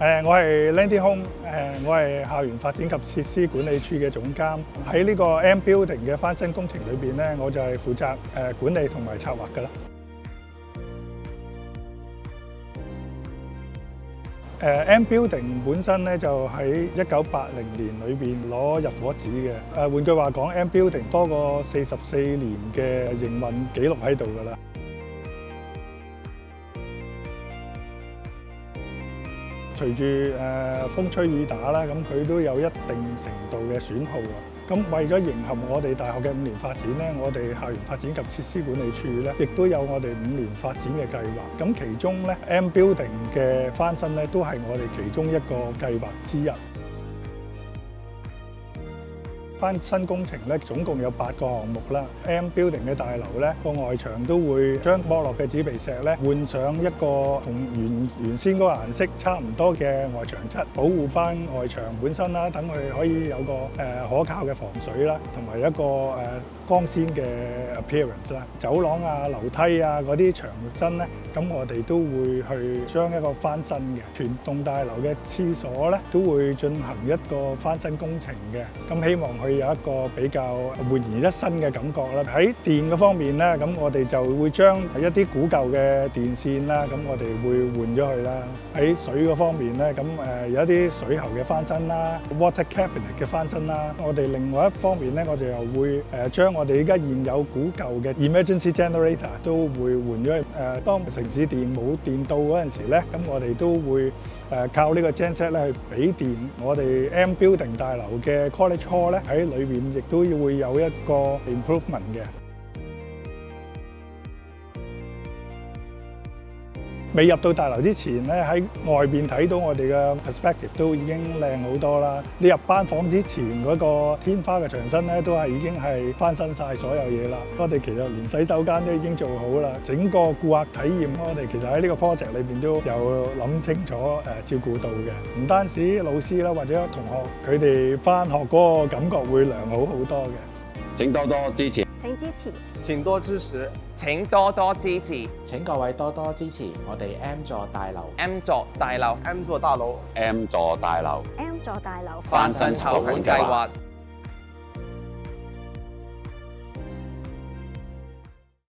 我係 Landy Home，我係校園發展及設施管理處嘅總監。喺呢個 M Building 嘅翻新工程裏邊咧，我就係負責管理同埋策劃㗎啦。M Building 本身咧就喺1980年裏邊攞入伙紙嘅。換句話講 ，M Building 多過44年嘅營運記錄喺度㗎啦。隨住風吹雨打啦，咁佢都有一定程度嘅損耗啊。咁為咗迎合我哋大學嘅5年發展咧，我哋校園發展及設施管理處咧，亦都有我哋5年發展嘅計劃。咁其中咧 M Building 嘅翻新咧，都係我哋其中一個計劃之一。翻新工程咧，總共有8個項目啦。M Building 嘅大樓咧，個外牆都會將剝落嘅紙皮石咧，換上一個同原先嗰個顏色差唔多嘅外牆漆，保護翻外牆本身啦，等佢可以有個可靠嘅防水啦，同埋一個光鮮嘅 appearance 啦。走廊啊、樓梯啊嗰啲牆身咧，咁我哋都會去將一個翻新嘅。全棟大樓嘅廁所咧，都會進行一個翻新工程嘅。咁希望佢有一個比較煥然一新嘅感覺啦。喺電嘅方面咧，咁我哋就會將一啲古舊嘅電線啦，咁我哋會換咗佢啦。喺水嗰方面咧，咁有一啲水喉嘅翻新啦 ，water cabinet 嘅翻新啦。我哋另外一方面咧，我哋又會將我哋而家現有古舊嘅 emergency generator 都會換咗去。當城市電冇電到嗰陣時咧，咁我哋都會靠呢個 genset 咧去俾電。我哋 M Building 大樓嘅 College Hall 咧喺裏邊亦都會有一個 improvement 嘅。未入到大樓之前咧，喺外邊睇到我哋嘅 perspective 都已經靚好多啦。你入班房之前嗰個天花嘅牆身咧，都係已經係翻新晒所有嘢啦。我哋其實連洗手間都已經做好啦。整個顧客體驗，我哋其實喺呢個 project 裏邊都有諗清楚照顧到嘅。唔單止老師啦，或者同學佢哋翻學嗰個感覺會良好好多嘅。請多多支持。請支持，請多支持，請多多支持，請各位多多支持我哋 M 座大樓 M 座大樓 M 座大樓 M 座大樓 M 座大樓翻新籌款計劃。